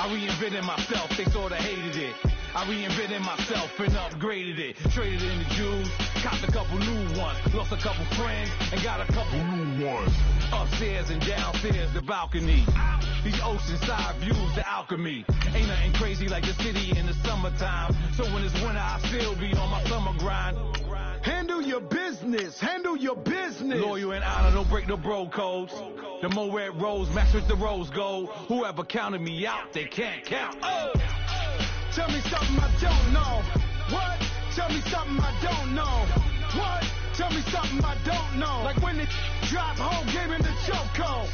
I reinvented myself, they sorta hated it. I reinvented myself and upgraded it. Traded in the Jews, copped a couple new ones. Lost a couple friends and got a couple new ones. Upstairs and downstairs, the balcony. These oceanside views, the alchemy. Ain't nothing crazy like the city in the summertime. So when it's winter, I still be on my summer grind. Handle your business. Handle your business. Loyal and honor, don't break no bro codes. The more red rose match with the rose gold. Whoever counted me out, they can't count. Oh! Tell me something I don't know. What? Tell me something I don't know. What? Tell me something I don't know. Like when it drop home, gave him the chokehold.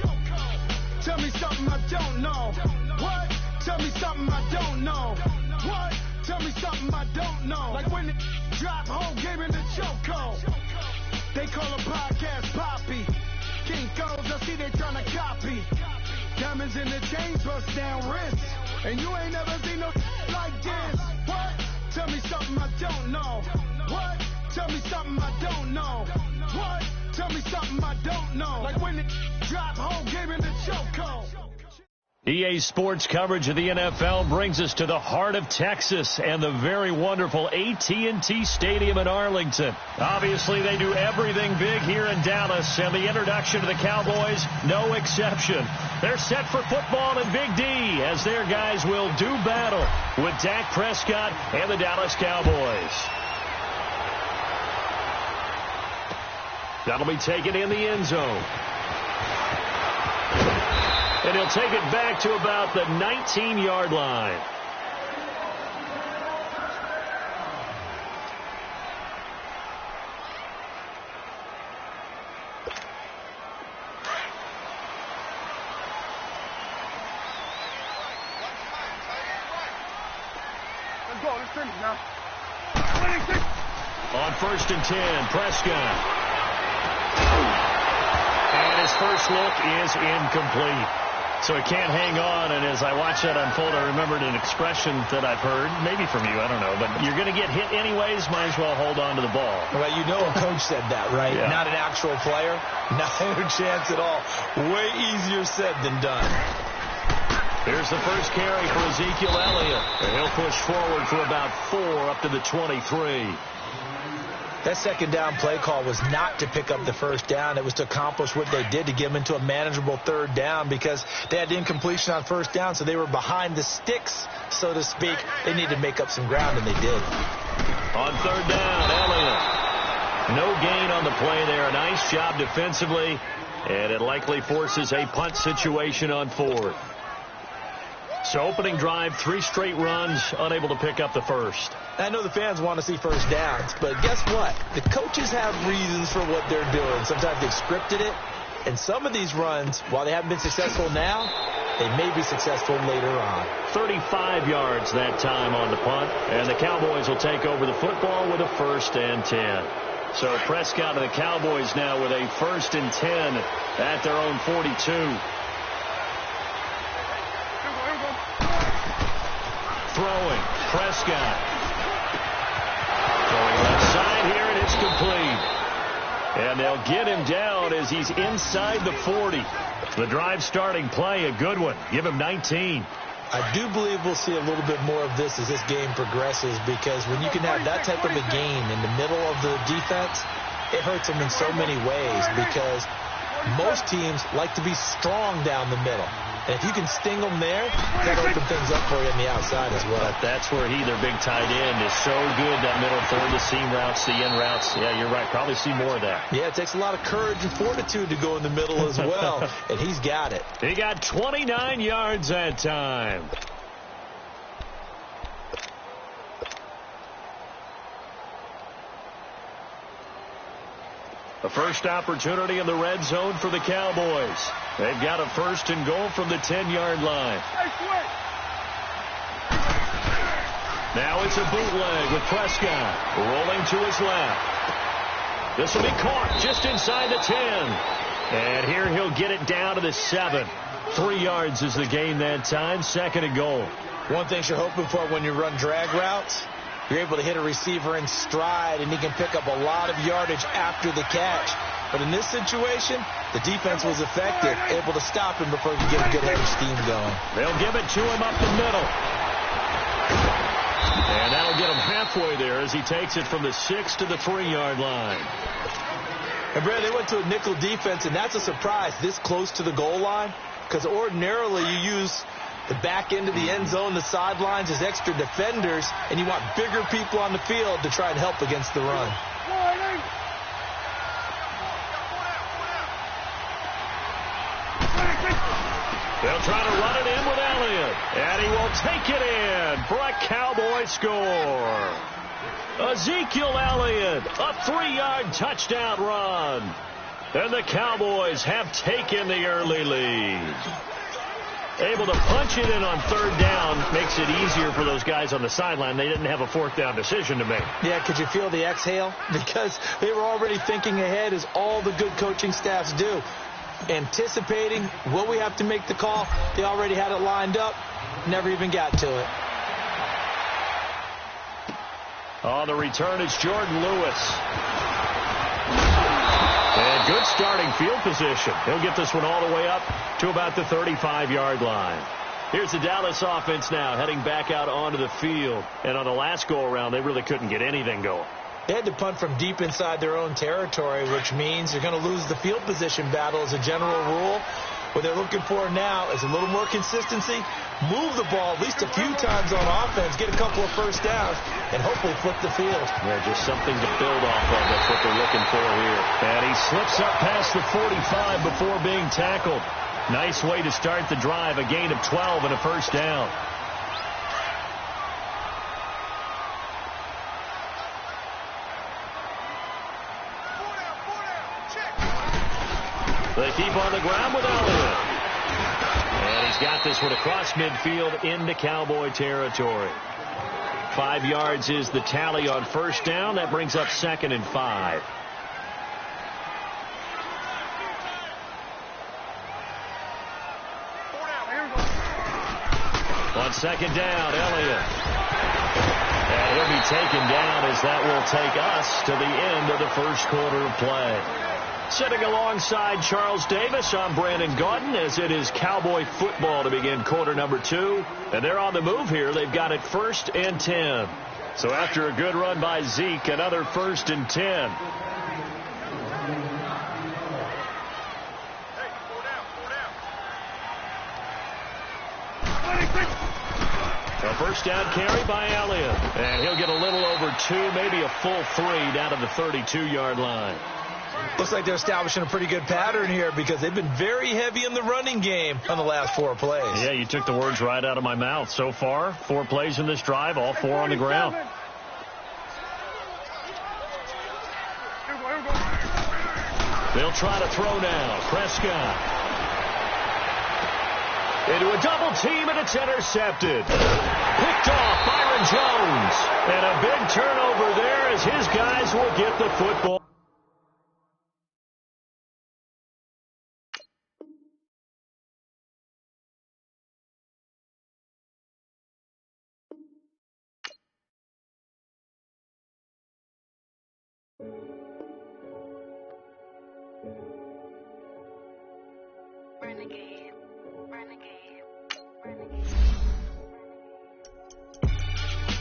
Tell me something I don't know. What? Tell me something I don't know. What? Tell me something I don't know. Like when it drop home, gave him the chokehold. They call a podcast Poppy. Kinkos, I see they tryna copy. Diamonds in the chains, bust down wrists. And you ain't never seen no like this. What? Tell me something I don't know. What? Tell me something I don't know. What? Tell me something I don't know. Like when it drop home, gave him the chokehold. EA Sports coverage of the NFL brings us to the heart of Texas and the very wonderful AT&T Stadium in Arlington. Obviously, they do everything big here in Dallas, and the introduction to the Cowboys, no exception. They're set for football in Big D as their guys will do battle with Dak Prescott and the Dallas Cowboys. That'll be taken in the end zone. And he'll take it back to about the 19-yard line. Let's go. Let's finish now. On 1st and 10, Prescott. And his first look is incomplete. So he can't hang on, and as I watch that unfold, I remembered an expression that I've heard, maybe from you, I don't know, but you're going to get hit anyways, might as well hold on to the ball. Well, you know a coach said that, right? Yeah. Not an actual player. No chance at all. Way easier said than done. Here's the first carry for Ezekiel Elliott. And he'll push forward for about 4 up to the 23. That second down play call was not to pick up the first down. It was to accomplish what they did to get them into a manageable third down because they had incompletion on first down, so they were behind the sticks, so to speak. They needed to make up some ground, and they did. On third down, Elliott. No gain on the play there. Nice job defensively, and it likely forces a punt situation on 4th. So opening drive, 3 straight runs, unable to pick up the first. I know the fans want to see first downs, but guess what? The coaches have reasons for what they're doing. Sometimes they've scripted it, and some of these runs, while they haven't been successful now, they may be successful later on. 35 yards that time on the punt, and the Cowboys will take over the football with a 1st and 10. So Prescott and the Cowboys now with a 1st and 10 at their own 42. Throwing, Prescott. Going left side here, and it's complete. And they'll get him down as he's inside the 40. The drive starting play, a good one. Give him 19. I do believe we'll see a little bit more of this as this game progresses because when you can have that type of a game in the middle of the defense, it hurts them in so many ways because most teams like to be strong down the middle. And if you can sting them there, that'll open things up for you on the outside as well. That's where their big tight end, is so good, that middle third, the seam routes, the in routes. Yeah, you're right. Probably see more of that. Yeah, it takes a lot of courage and fortitude to go in the middle as well, and he's got it. He got 29 yards that time. The first opportunity in the red zone for the Cowboys. They've got a 1st and goal from the 10-yard line. Now it's a bootleg with Prescott rolling to his left. This will be caught just inside the 10. And here he'll get it down to the 7. 3 yards is the gain that time. 2nd and goal. One thing you're hoping for when you run drag routes, you're able to hit a receiver in stride, and he can pick up a lot of yardage after the catch. But in this situation, the defense was effective, able to stop him before he could get a good head of steam going. They'll give it to him up the middle. And that'll get him halfway there as he takes it from the 6 to the 3-yard line. And, Brad, they went to a nickel defense, and that's a surprise this close to the goal line, because ordinarily you use the back end of the end zone, the sidelines as extra defenders, and you want bigger people on the field to try and help against the run. They'll try to run it in with Elliott, and he will take it in for a Cowboy score. Ezekiel Elliott, a 3-yard touchdown run. And the Cowboys have taken the early lead. Able to punch it in on third down makes it easier for those guys on the sideline. They didn't have a fourth down decision to make. Yeah, could you feel the exhale? Because they were already thinking ahead, as all the good coaching staffs do. Anticipating what we have to make the call. They already had it lined up. Never even got to it. On the return, it's Jordan Lewis. And good starting field position. He'll get this one all the way up to about the 35-yard line. Here's the Dallas offense now heading back out onto the field. And on the last go-around, they really couldn't get anything going. They had to punt from deep inside their own territory, which means they're going to lose the field position battle as a general rule. What they're looking for now is a little more consistency, move the ball at least a few times on offense, get a couple of first downs, and hopefully flip the field. Yeah, just something to build off of. That's what they're looking for here. And he slips up past the 45 before being tackled. Nice way to start the drive, a gain of 12 and a first down. They keep on the ground with Elliott. And he's got this one across midfield into Cowboy territory. 5 yards is the tally on first down. That brings up 2nd and 5. On 2nd down, Elliott. And he'll be taken down as that will take us to the end of the first quarter of play. Sitting alongside Charles Davis, I'm Brandon Gaudin, as it is Cowboy football to begin quarter number 2. And they're on the move here. They've got it 1st and 10. So after a good run by Zeke, another 1st and 10. A first down carry by Elliott. And he'll get a little over 2, maybe a full 3 down to the 32-yard line. Looks like they're establishing a pretty good pattern here, because they've been very heavy in the running game on the last 4 plays. Yeah, you took the words right out of my mouth. So far, 4 plays in this drive, all 4 on the ground. They'll try to throw now. Prescott. Into a double team, and it's intercepted. Picked off Byron Jones. And a big turnover there as his guys will get the football.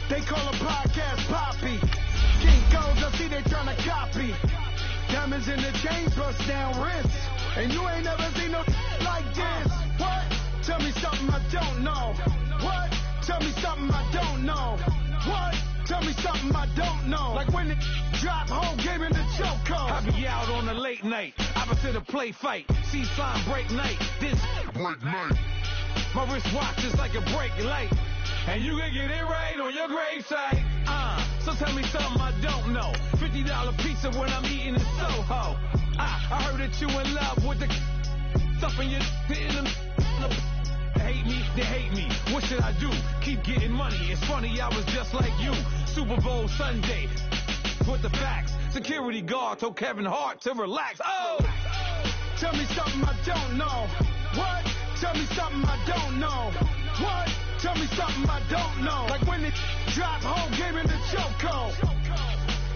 They call a podcast Poppy. King Codes, I see they tryna copy. Diamonds in the chain, bust down wrists. And you ain't never seen no like this. What? Tell me something I don't know. What? Tell me something I don't know. What? Tell me something I don't know. Like when it drop whole game in the chokehold. I be out on a late night, opposite a play fight. See slime break night. This break night. My wristwatch is like a brake light. And you can get it right on your gravesite. So tell me something I don't know. $50 pizza when I'm eating in Soho. I heard that you in love with the stuff in your hate me, they hate me. What should I do? Keep getting money. It's funny, I was just like you. Super Bowl Sunday. With the facts. Security guard told Kevin Hart to relax. Oh! Tell me something I don't know. What? Tell me something I don't know. What? Tell me something I don't know. Like when it drop whole game in the chokehold.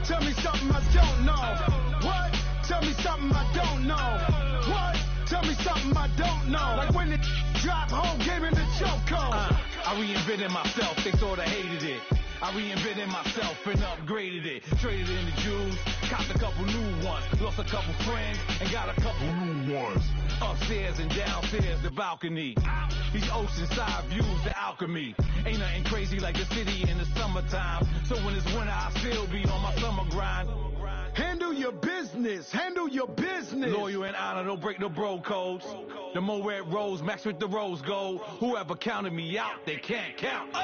Tell me something I don't know. What? Tell me something I don't know. What? Tell me something I don't know. Like when it drop home, game in the chokehold. I reinvented myself, they sorta hated it. I reinvented myself and upgraded it. Traded in the Jews, copped a couple new ones. Lost a couple friends and got a couple new ones. Upstairs and downstairs, the balcony. These oceanside views, the alchemy. Ain't nothing crazy like the city in the summertime. So when it's winter, I still be on my summer grind. Handle your business. Handle your business. Loyal and honor, don't break no bro codes. The more red rose, max with the rose gold. Whoever counted me out, they can't count.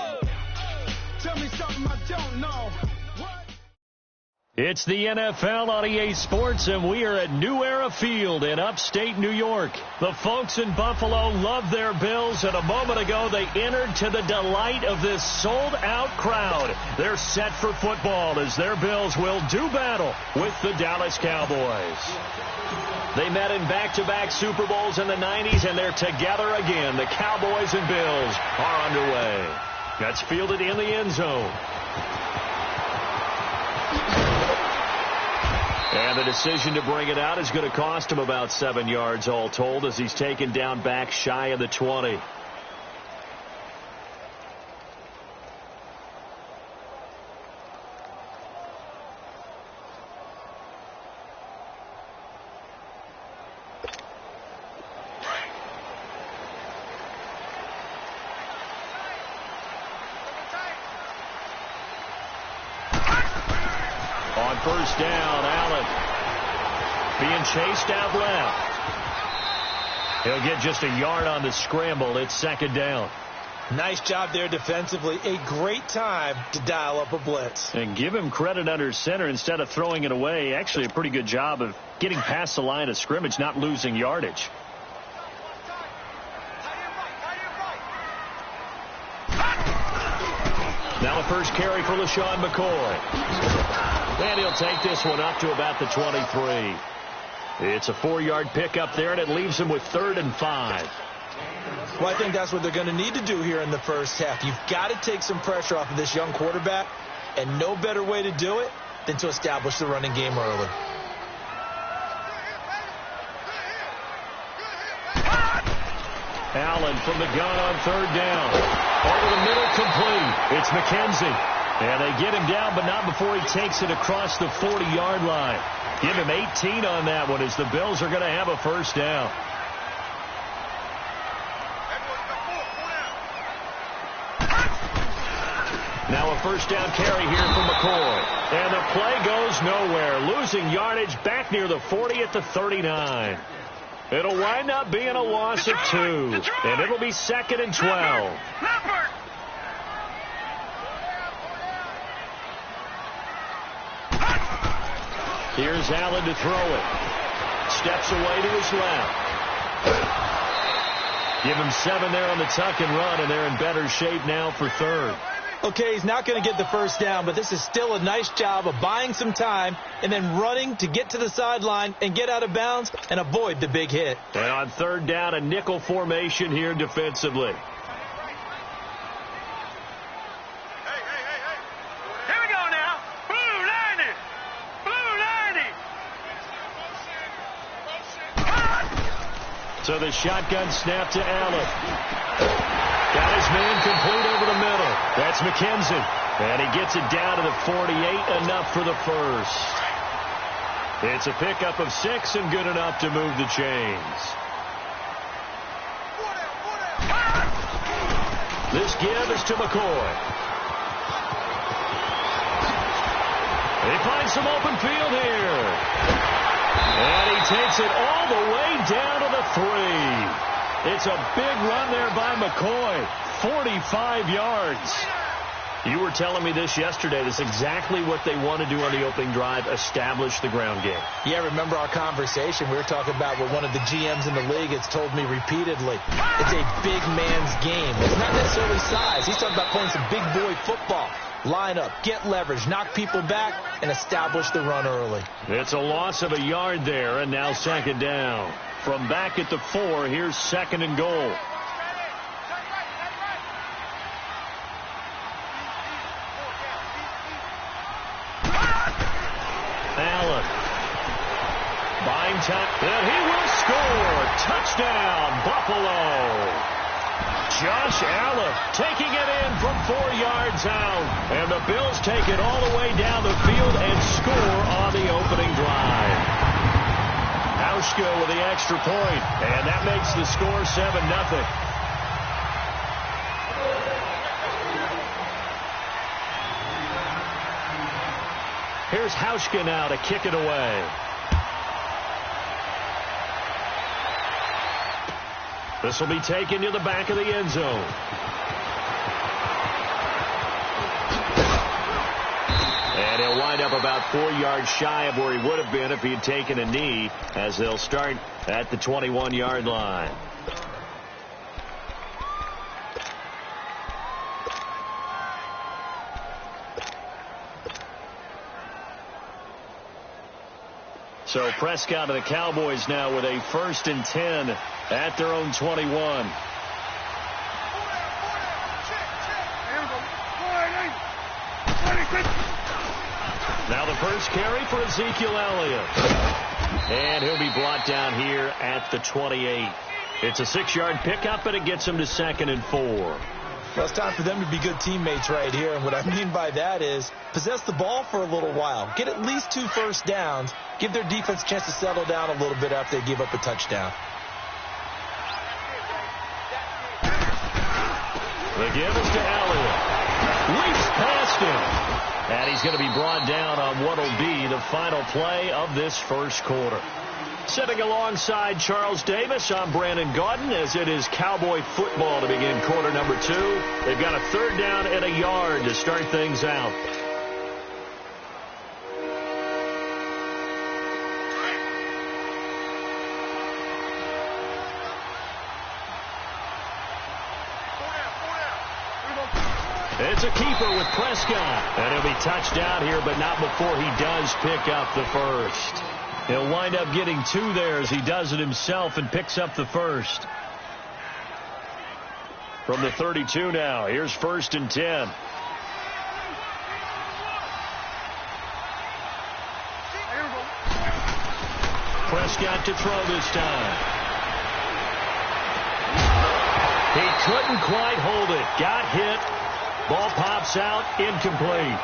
Tell me something I don't know. What? It's the NFL on EA Sports, and we are at New Era Field in upstate New York. The folks in Buffalo love their Bills, and a moment ago they entered to the delight of this sold-out crowd. They're set for football as their Bills will do battle with the Dallas Cowboys. They met in back-to-back Super Bowls in the 90s, and they're together again. The Cowboys and Bills are underway. That's fielded in the end zone. And the decision to bring it out is going to cost him about 7 yards all told as he's taken down back shy of the 20. On first down, Allen being chased out left. He'll get just a yard on the scramble. It's second down. Nice job there defensively. A great time to dial up a blitz. And give him credit under center instead of throwing it away. Actually a pretty good job of getting past the line of scrimmage, not losing yardage. Now a first carry for LaShawn McCoy. And he'll take this one up to about the 23. It's a 4-yard pickup there, and it leaves him with 3rd and 5. Well, I think that's what they're going to need to do here in the first half. You've got to take some pressure off of this young quarterback, and no better way to do it than to establish the running game early. Allen from the gun on 3rd down. Over the middle, complete. It's McKenzie. And they get him down, but not before he takes it across the 40-yard line. Give him 18 on that one as the Bills are going to have a first down. Now a first down carry here from McCoy. And the play goes nowhere. Losing yardage back near the 40 at the 39. It'll wind up being a loss of 2. And it'll be 2nd and 12. Here's Allen to throw it. Steps away to his left. Give him 7 there on the tuck and run, and they're in better shape now for 3rd. Okay, he's not going to get the first down, but this is still a nice job of buying some time and then running to get to the sideline and get out of bounds and avoid the big hit. And on 3rd down, a nickel formation here defensively. So the shotgun snap to Allen. Got his man complete over the middle. That's McKenzie. And he gets it down to the 48, enough for the first. It's a pickup of 6 and good enough to move the chains. This give is to McCoy. They find some open field here. And he takes it all the way down to the 3. It's a big run there by McCoy. 45 yards. You were telling me this yesterday. This is exactly what they want to do on the opening drive, establish the ground game. Yeah, remember our conversation? We were talking about what one of the GMs in the league has told me repeatedly. It's a big man's game. It's not necessarily size. He's talking about playing some big boy football. Line up, get leverage, knock people back, and establish the run early. It's a loss of a yard there, and now 2nd down. From back at the 4, here's 2nd and goal. Allen time, and he will score. Touchdown, Buffalo. Josh Allen taking it in from 4 yards out. And the Bills take it all the way down the field and score on the opening drive. Hauschka with the extra point, and that makes the score 7-0. Here's Hauschka now to kick it away. This will be taken to the back of the end zone. And he'll wind up about 4 yards shy of where he would have been if he had taken a knee, as they'll start at the 21-yard line. So Prescott and the Cowboys now with a 1st and 10 at their own 21. Now the first carry for Ezekiel Elliott. And he'll be brought down here at the 28. It's a 6-yard pickup, and it gets him to 2nd and 4. Well, it's time for them to be good teammates right here. And what I mean by that is possess the ball for a little while. Get at least 2 first downs. Give their defense a chance to settle down a little bit after they give up a touchdown. The give is to Elliott. Leaps past him. And he's going to be brought down on what will be the final play of this first quarter. Sitting alongside Charles Davis, I'm Brandon Gaudin, as it is Cowboy football to begin quarter number 2. They've got a 3rd down and a yard to start things out. It's a keeper with Prescott. And he'll be touched down here, but not before he does pick up the first. He'll wind up getting 2 there as he does it himself and picks up the first. From the 32 now, here's 1st and 10. Prescott to throw this time. He couldn't quite hold it. Got hit. Ball pops out, incomplete.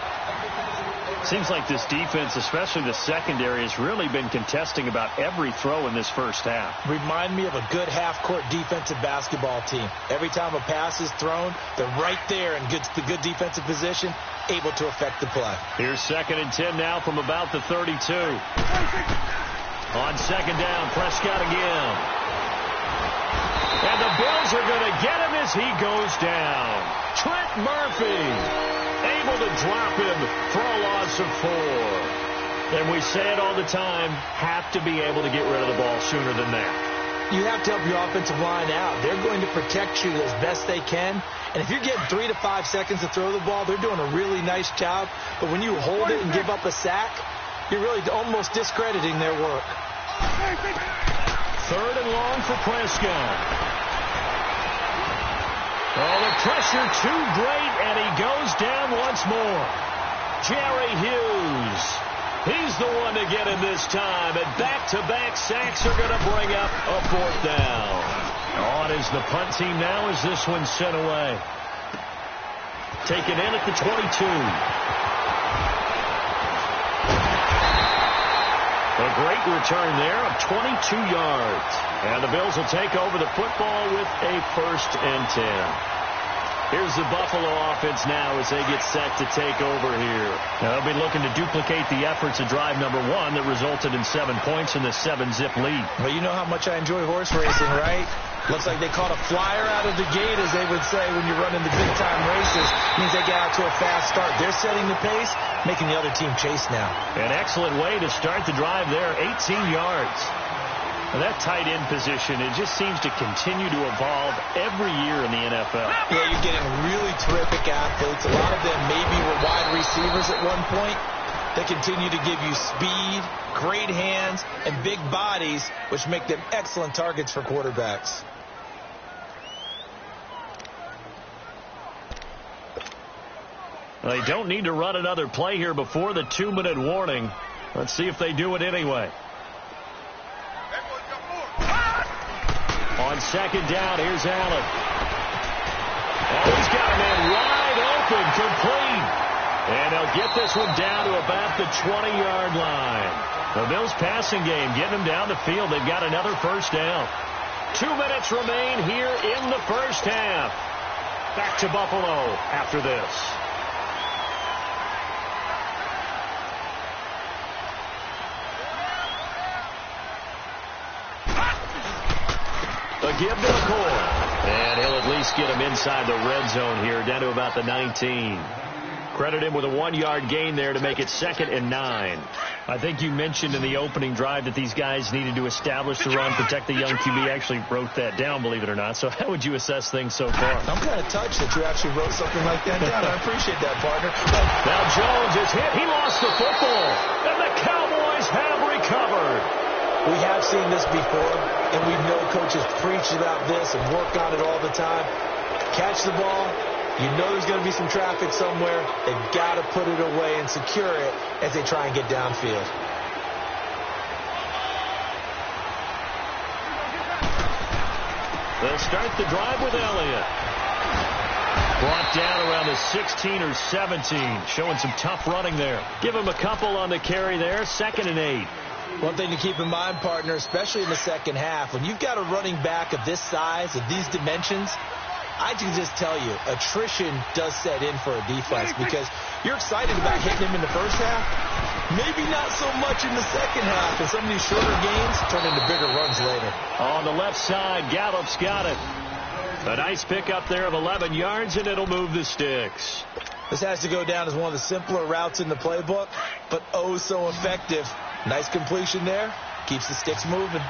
Seems like this defense, especially the secondary, has really been contesting about every throw in this first half. Remind me of a good half-court defensive basketball team. Every time a pass is thrown, they're right there in the good defensive position, able to affect the play. Here's 2nd and 10 now from about the 32. On 2nd down, Prescott again. And the Bills are going to get him as he goes down. Trent Murphy able to drop him for a loss of 4. And we say it all the time, have to be able to get rid of the ball sooner than that. You have to help your offensive line out. They're going to protect you as best they can. And if you're getting 3 to 5 seconds to throw the ball, they're doing a really nice job. But when you hold it and give up a sack, you're really almost discrediting their work. 3rd and long for Prescott. Oh, the pressure too great, and he goes down once more. Jerry Hughes. He's the one to get him this time, and back-to-back sacks are going to bring up a 4th down. On is the punt team now as this one's sent away. Taken in at the 22. A great return there of 22 yards. And the Bills will take over the football with a 1st and 10. Here's the Buffalo offense now as they get set to take over here. Now they'll be looking to duplicate the efforts of drive number 1 that resulted in 7 points in the 7-zip lead. Well, you know how much I enjoy horse racing, right? Looks like they caught a flyer out of the gate, as they would say when you're running the big-time races. Means they get out to a fast start. They're setting the pace, making the other team chase now. An excellent way to start the drive there, 18 yards. And that tight end position, it just seems to continue to evolve every year in the NFL. Yeah, you're getting really terrific athletes. A lot of them maybe were wide receivers at one point. They continue to give you speed, great hands, and big bodies, which make them excellent targets for quarterbacks. They don't need to run another play here before the 2-minute warning. Let's see if they do it anyway. second down. Here's Allen. Oh, he's got a man wide open, complete. And they'll get this one down to about the 20-yard line. The Bills passing game getting them down the field. They've got another first down. 2 minutes remain here in the first half. Back to Buffalo after this. A give to McCoy. And he'll at least get him inside the red zone here, down to about the 19. Credit him with a 1-yard gain there to make it 2nd and 9. I think you mentioned in the opening drive that these guys needed to establish the run, protect the young QB. Actually wrote that down, believe it or not. So how would you assess things so far? I'm kind of touched that you actually wrote something like that down. I appreciate that, partner. Now Jones is hit. He lost the football. And the Cowboys have recovered. We have seen this before, and we know coaches preach about this and work on it all the time. Catch the ball. You know there's going to be some traffic somewhere. They've got to put it away and secure it as they try and get downfield. They'll start the drive with Elliott. Brought down around the 16 or 17. Showing some tough running there. Give him a couple on the carry there. 2nd and 8. One thing to keep in mind, partner, especially in the second half, when you've got a running back of this size, of these dimensions, I can just tell you, attrition does set in for a defense because you're excited about hitting him in the first half. Maybe not so much in the second half, and some of these shorter gains turn into bigger runs later. On the left side, Gallup's got it. A nice pickup there of 11 yards, and it'll move the sticks. This has to go down as one of the simpler routes in the playbook, but oh so effective. Nice completion there. Keeps the sticks moving.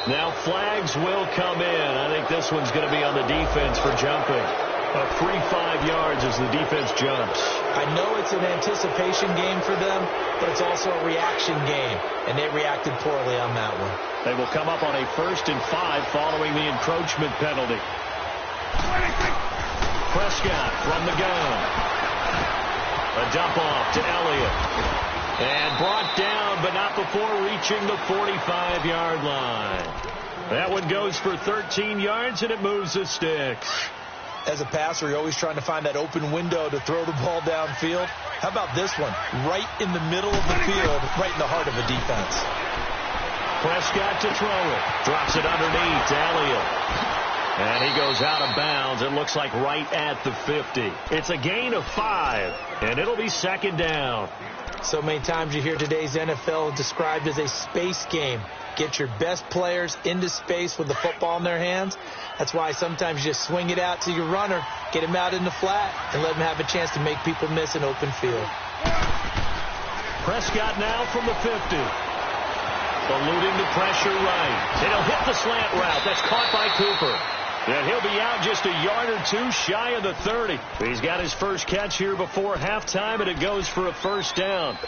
Now flags will come in. I think this one's going to be on the defense for jumping. A free 5 yards as the defense jumps. I know it's an anticipation game for them, but it's also a reaction game, and they reacted poorly on that one. They will come up on a 1st and 5 following the encroachment penalty. Prescott from the gun. A dump off to Elliott. And brought down, but not before reaching the 45-yard line. That one goes for 13 yards, and it moves the sticks. As a passer, you're always trying to find that open window to throw the ball downfield. How about this one? Right in the middle of the field, right in the heart of a defense. Prescott to throw it. Drops it underneath to Elliott. And he goes out of bounds. It looks like right at the 50. It's a gain of 5, and it'll be 2nd down. So many times you hear today's NFL described as a space game. Get your best players into space with the football in their hands. That's why sometimes you just swing it out to your runner, get him out in the flat, and let him have a chance to make people miss an open field. Prescott now from the 50. Eluding the pressure right. And he'll hit the slant route. That's caught by Cooper. And he'll be out just a yard or two shy of the 30. He's got his first catch here before halftime, and it goes for a first down.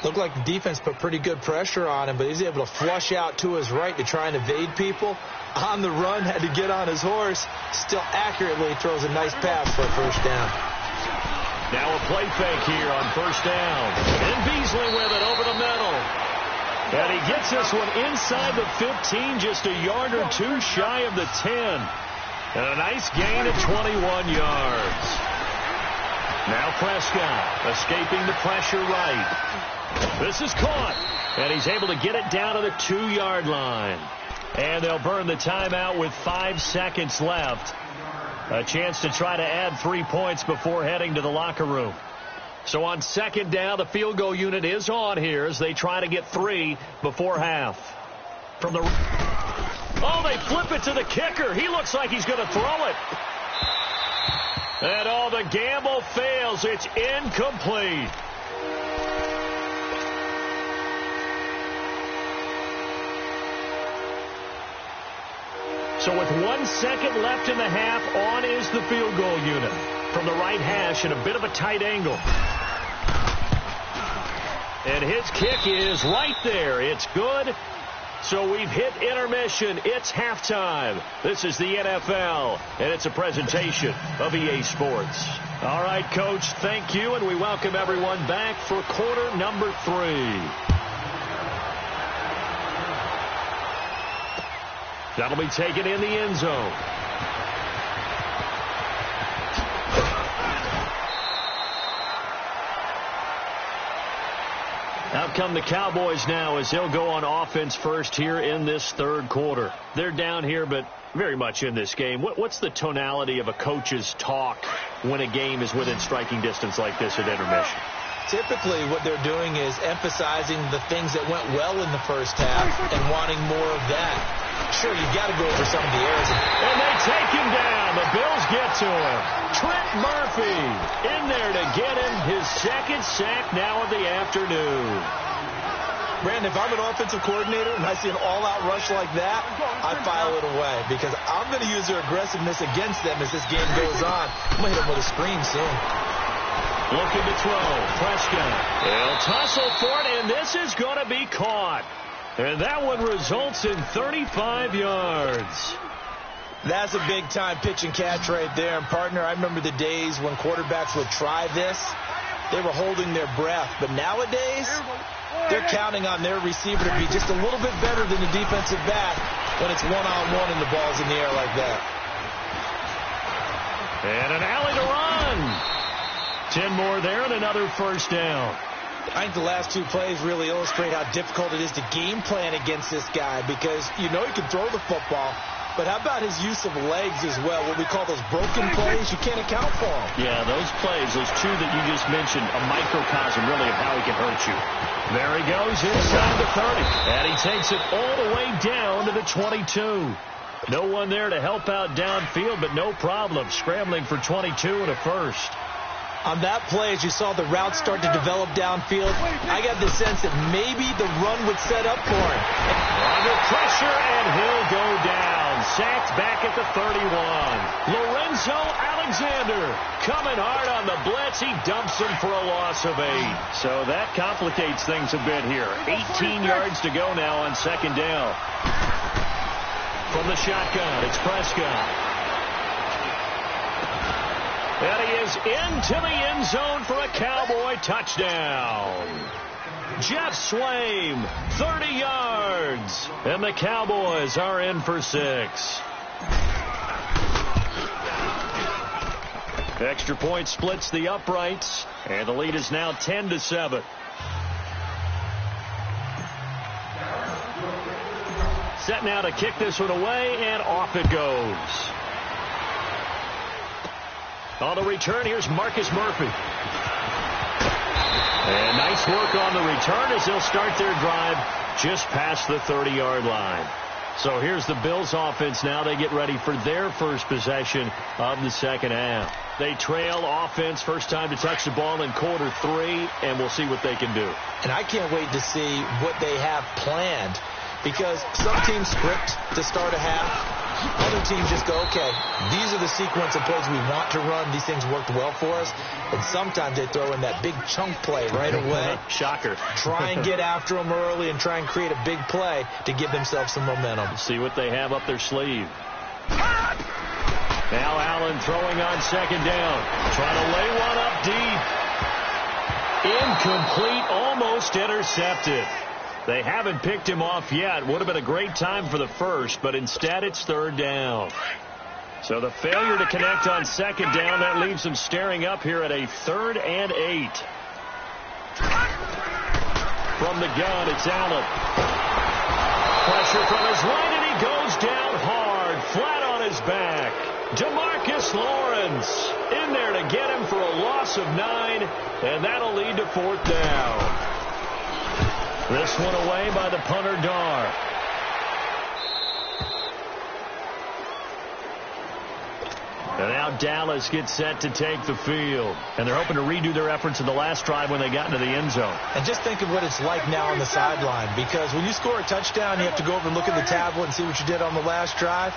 Looked like the defense put pretty good pressure on him, but he's able to flush out to his right to try and evade people. On the run, had to get on his horse. Still accurately throws a nice pass for a first down. Now a play fake here on first down. And Beasley with it over the middle. And he gets this one inside the 15, just a yard or two shy of the 10. And a nice gain of 21 yards. Now Prescott escaping the pressure right. This is caught. And he's able to get it down to the 2-yard line. And they'll burn the timeout with 5 seconds left. A chance to try to add 3 points before heading to the locker room. So on 2nd down, the field goal unit is on here as they try to get 3 before half. From the... Oh, they flip it to the kicker. He looks like he's going to throw it. And all the gamble fails. It's incomplete. So with 1 second left in the half, on is the field goal unit. From the right hash in a bit of a tight angle. And his kick is right there. It's good. So we've hit intermission. It's halftime. This is the NFL, and it's a presentation of EA Sports. All right, Coach, thank you, and we welcome everyone back for quarter number 3. That'll be taken in the end zone. Out come the Cowboys now as they'll go on offense first here in this third quarter. They're down here, but very much in this game. What's the tonality of a coach's talk when a game is within striking distance like this at intermission? Typically, what they're doing is emphasizing the things that went well in the first half and wanting more of that. Sure, you've got to go over some of the errors. And they take him down. The Bills get to him. Trent Murphy in there to get him his second sack now of the afternoon. Brandon, if I'm an offensive coordinator and I see an all-out rush like that, I file it away because I'm going to use their aggressiveness against them as this game goes on. I'm going to hit them with a screen soon. Looking to throw. Prescott. He'll tussle for it, and this is going to be caught. And that one results in 35 yards. That's a big-time pitch and catch right there. And, partner, I remember the days when quarterbacks would try this. They were holding their breath. But nowadays, they're counting on their receiver to be just a little bit better than the defensive back when it's one-on-one and the ball's in the air like that. And an alley to run. 10 more there and another first down. I think the last 2 plays really illustrate how difficult it is to game plan against this guy because you know he can throw the football, but how about his use of legs as well? What we call those broken plays, you can't account for them. Yeah, those plays, those 2 that you just mentioned, a microcosm really of how he can hurt you. There he goes inside the 30, and he takes it all the way down to the 22. No one there to help out downfield, but no problem. Scrambling for 22 and a first. On that play, as you saw the route start to develop downfield, I got the sense that maybe the run would set up for him. Under pressure, and he'll go down. Sacked back at the 31. Lorenzo Alexander coming hard on the blitz. He dumps him for a loss of 8. So that complicates things a bit here. 18 yards to go now on second down. From the shotgun, it's Prescott. And he is into the end zone for a Cowboy touchdown. Jeff Swaim, 30 yards. And the Cowboys are in for 6. Extra point splits the uprights. And the lead is now 10-7. Set now to kick this one away, and off it goes. On the return, here's Marcus Murphy. And nice work on the return as they'll start their drive just past the 30-yard line. So here's the Bills offense now. They get ready for their first possession of the second half. They trail offense, first time to touch the ball in quarter 3, and we'll see what they can do. And I can't wait to see what they have planned because some teams script to start a half. Other teams just go, okay, these are the sequence of plays we want to run. These things worked well for us. And sometimes they throw in that big chunk play right away. Shocker. Try and get after them early and try and create a big play to give themselves some momentum. See what they have up their sleeve. Now Allen throwing on second down. Trying to lay one up deep. Incomplete, almost intercepted. They haven't picked him off yet. Would have been a great time for the first, but instead it's third down. So the failure to connect on second down, that leaves them staring up here at a 3rd and 8. From the gun, it's Allen. Pressure from his right, and he goes down hard, flat on his back. DeMarcus Lawrence in there to get him for a loss of 9, and that'll lead to 4th down. This one away by the punter, Dar. And now Dallas gets set to take the field. And they're hoping to redo their efforts in the last drive when they got into the end zone. And just think of what it's like now on the sideline. Because when you score a touchdown, you have to go over and look at the tablet and see what you did on the last drive.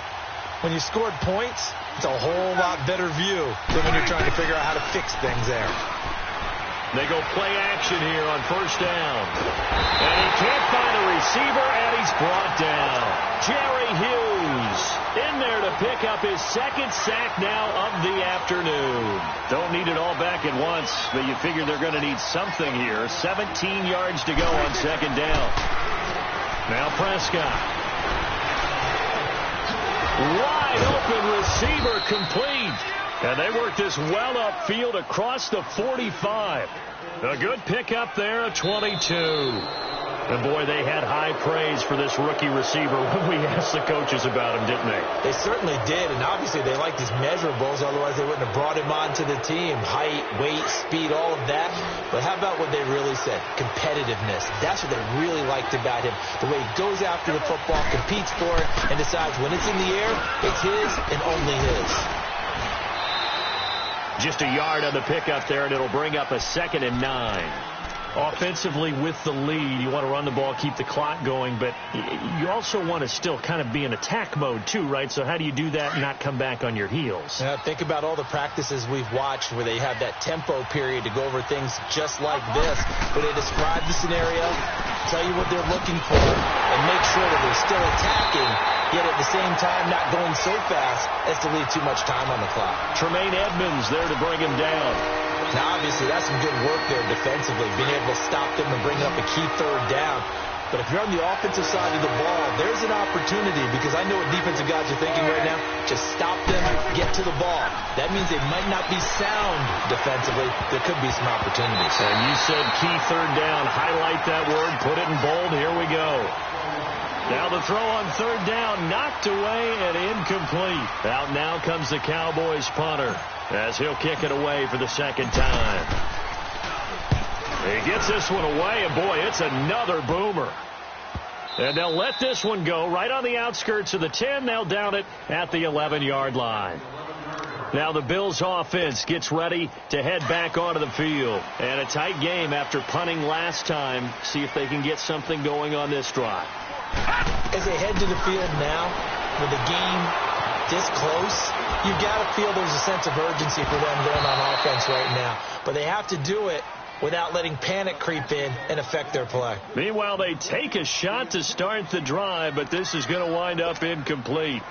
When you scored points, it's a whole lot better view than when you're trying to figure out how to fix things there. They go play action here on first down. And he can't find a receiver, and he's brought pick up his second sack now of the afternoon. Don't need it all back at once, but you figure they're going to need something here. 17 yards to go on second down. Now Prescott. Wide open receiver complete. And they work this well upfield across the 45. A good pickup there at 22. And, boy, they had high praise for this rookie receiver when we asked the coaches about him, didn't they? They certainly did, and obviously they liked his measurables. Otherwise, they wouldn't have brought him onto the team. Height, weight, speed, all of that. But how about what they really said? Competitiveness. That's what they really liked about him. The way he goes after the football, competes for it, and decides when it's in the air, it's his and only his. Just a yard on the pickup there, and it'll bring up a 2nd and 9. Offensively with the lead, you want to run the ball, keep the clock going, but you also want to still kind of be in attack mode too, right? So how do you do that and not come back on your heels? Think about all the practices we've watched where they have that tempo period to go over things just like this, where they describe the scenario, tell you what they're looking for, and make sure that they're still attacking, yet at the same time not going so fast as to leave too much time on the clock. Tremaine Edmonds there to bring him down. Now, obviously, that's some good work there defensively, being able to stop them and bring up a key third down. But if you're on the offensive side of the ball, there's an opportunity, because I know what defensive guys are thinking right now. Just stop them, get to the ball. That means they might not be sound defensively. There could be some opportunities. And you said key third down. Highlight that word. Put it in bold. Here we go. Now the throw on third down, knocked away and incomplete. Out now comes the Cowboys punter, as he'll kick it away for the second time. He gets this one away, and boy, it's another boomer. And they'll let this one go right on the outskirts of the 10. They'll down it at the 11-yard line. Now the Bills offense gets ready to head back onto the field. And a tight game after punting last time. See if they can get something going on this drive. As they head to the field now, with the game this close, you got to feel there's a sense of urgency for them going on offense right now. But they have to do it without letting panic creep in and affect their play. Meanwhile, they take a shot to start the drive, but this is going to wind up incomplete.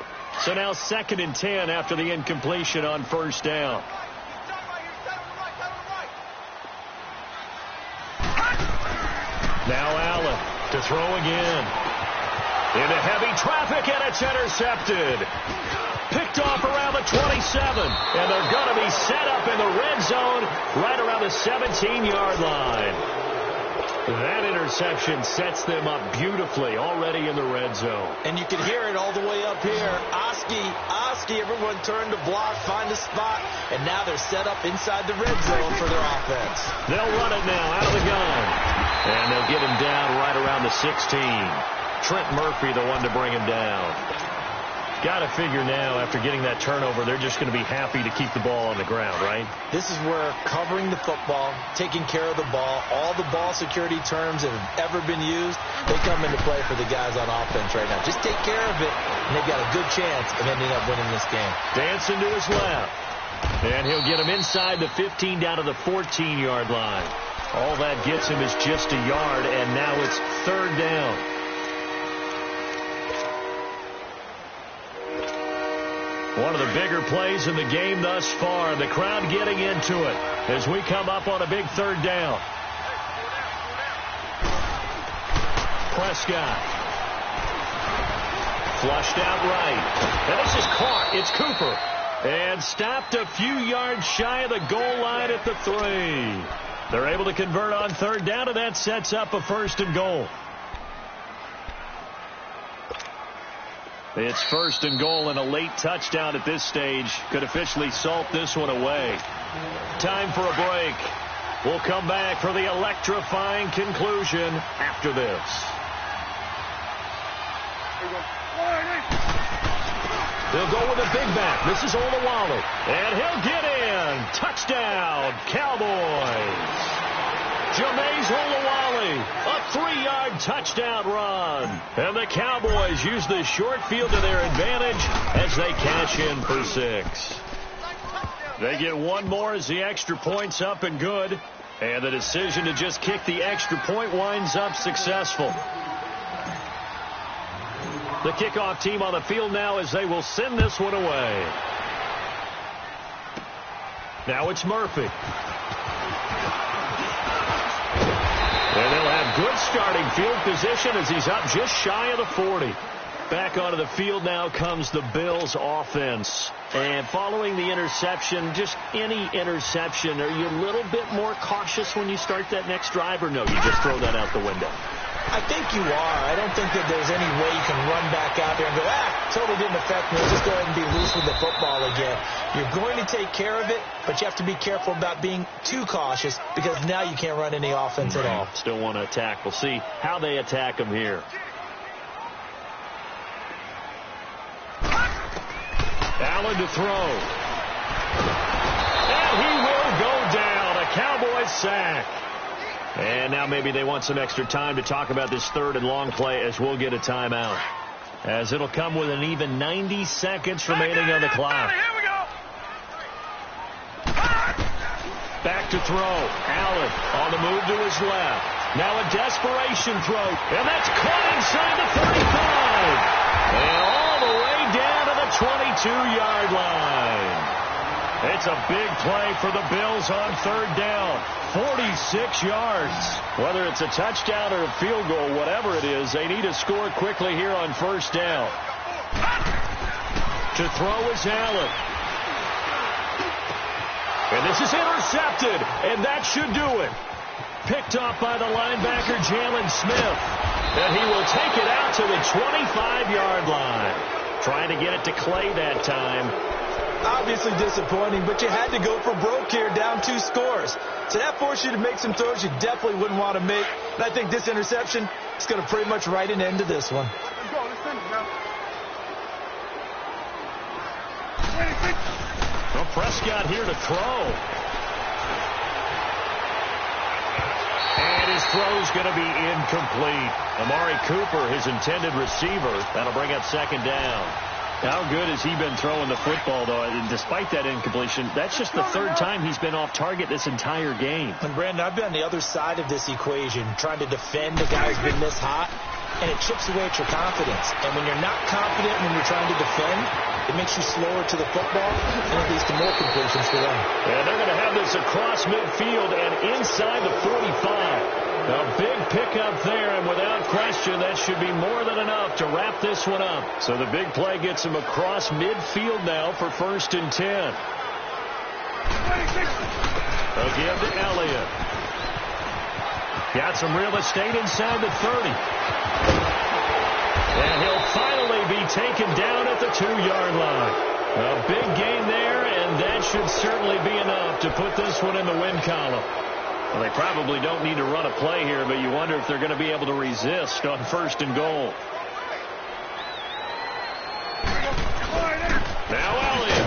So now 2nd and 10 after the incompletion on first down. Now Allen to throw again. Into heavy traffic, and it's intercepted. Picked off around the 27, and they're going to be set up in the red zone right around the 17-yard line. That interception sets them up beautifully already in the red zone. And you can hear it all the way up here. Oski, everyone turned to block, find a spot, and now they're set up inside the red zone for their offense. They'll run it now out of the gun, and they'll get him down right around the 16. Trent Murphy, the one to bring him down. Got to figure now, after getting that turnover, they're just going to be happy to keep the ball on the ground, right? This is where covering the football, taking care of the ball, all the ball security terms that have ever been used, they come into play for the guys on offense right now. Just take care of it, and they've got a good chance of ending up winning this game. Dancing to his left. And he'll get him inside the 15 down to the 14-yard line. All that gets him is just a yard, and now it's third down. One of the bigger plays in the game thus far. The crowd getting into it as we come up on a big third down. Prescott. Flushed out right. And this is caught. It's Cooper. And stopped a few yards shy of the goal line at the 3. They're able to convert on third down, and that sets up a 1st and goal. It's 1st and goal, and a late touchdown at this stage could officially salt this one away. Time for a break. We'll come back for the electrifying conclusion after this. They'll go with a big back. This is Olawale. And he'll get in. Touchdown, Cowboys. Jameis Olawale, a 3-yard touchdown run. And the Cowboys use the short field to their advantage as they cash in for 6. They get one more as the extra point's up and good. And the decision to just kick the extra point winds up successful. The kickoff team on the field now as they will send this one away. Now it's Murphy. And they'll have good starting field position as he's up just shy of the 40. Back onto the field now comes the Bills offense. And following the interception, just any interception, are you a little bit more cautious when you start that next drive, or no, you just throw that out the window? I think you are. I don't think that there's any way you can run back out there and go, totally didn't affect me. Just go ahead and be loose with the football again. You're going to take care of it, but you have to be careful about being too cautious because now you can't run any offense at all. Still want to attack. We'll see how they attack him here. Allen to throw. And he will go down. A Cowboys sack. And now maybe they want some extra time to talk about this third and long play as we'll get a timeout. As it'll come with an even 90 seconds remaining on the clock. Here we go. Back to throw. Allen on the move to his left. Now a desperation throw. And that's caught inside the 35. And all the way down to the 22-yard line. It's a big play for the Bills on third down. 46 yards. Whether it's a touchdown or a field goal, whatever it is, they need to score quickly here on first down. To throw is Allen. And this is intercepted, and that should do it. Picked off by the linebacker, Jalen Smith. And he will take it out to the 25-yard line. Trying to get it to Clay that time. Obviously disappointing, but you had to go for broke here, down 2 scores. So that forced you to make some throws you definitely wouldn't want to make. And I think this interception is going to pretty much write an end to this one. Let's go. Let's finish now. Well, Prescott here to throw. And his throw's going to be incomplete. Amari Cooper, his intended receiver. That'll bring up second down. How good has he been throwing the football, though? And despite that incompletion, that's just the third time he's been off target this entire game. And, Brandon, I've been on the other side of this equation, trying to defend a guy who's been this hot, and it chips away at your confidence. And when you're not confident when you're trying to defend, it makes you slower to the football, and it leads to more completions for them. And they're going to have this across midfield and inside the 45. A big pickup there, and without question, that should be more than enough to wrap this one up. So the big play gets him across midfield now for 1st and 10. They'll give to Elliott. Got some real estate inside the 30. And he'll finally be taken down at the 2-yard line. A big gain there, and that should certainly be enough to put this one in the win column. Well, they probably don't need to run a play here, but you wonder if they're going to be able to resist on 1st and goal. Now Elliott.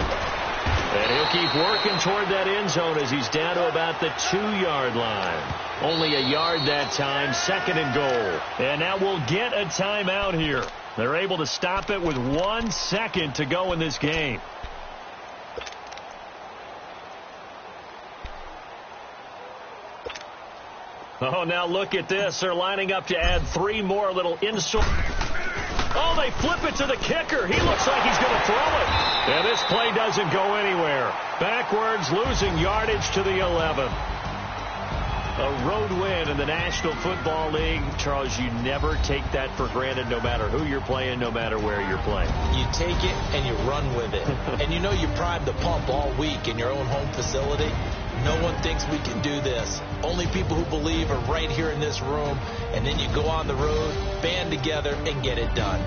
And he'll keep working toward that end zone as he's down to about the 2-yard line. Only a yard that time, 2nd and goal. And now we'll get a timeout here. They're able to stop it with 1 second to go in this game. Oh, now look at this. They're lining up to add 3 more little insult. Oh, they flip it to the kicker. He looks like he's going to throw it. And this play doesn't go anywhere. Backwards, losing yardage to the 11. A road win in the National Football League. Charles, you never take that for granted no matter who you're playing, no matter where you're playing. You take it and you run with it. And you know you primed the pump all week in your own home facility. No one thinks we can do this. Only people who believe are right here in this room. And then you go on the road, band together, and get it done.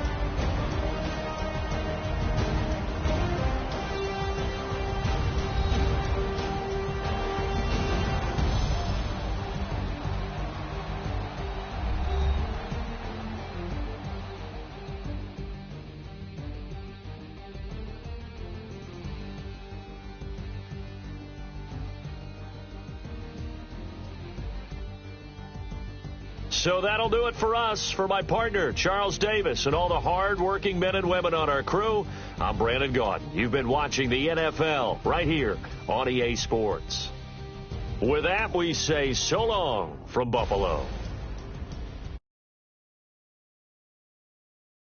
So that'll do it for us. For my partner, Charles Davis, and all the hard-working men and women on our crew, I'm Brandon Gaudin. You've been watching the NFL right here on EA Sports. With that, we say so long from Buffalo.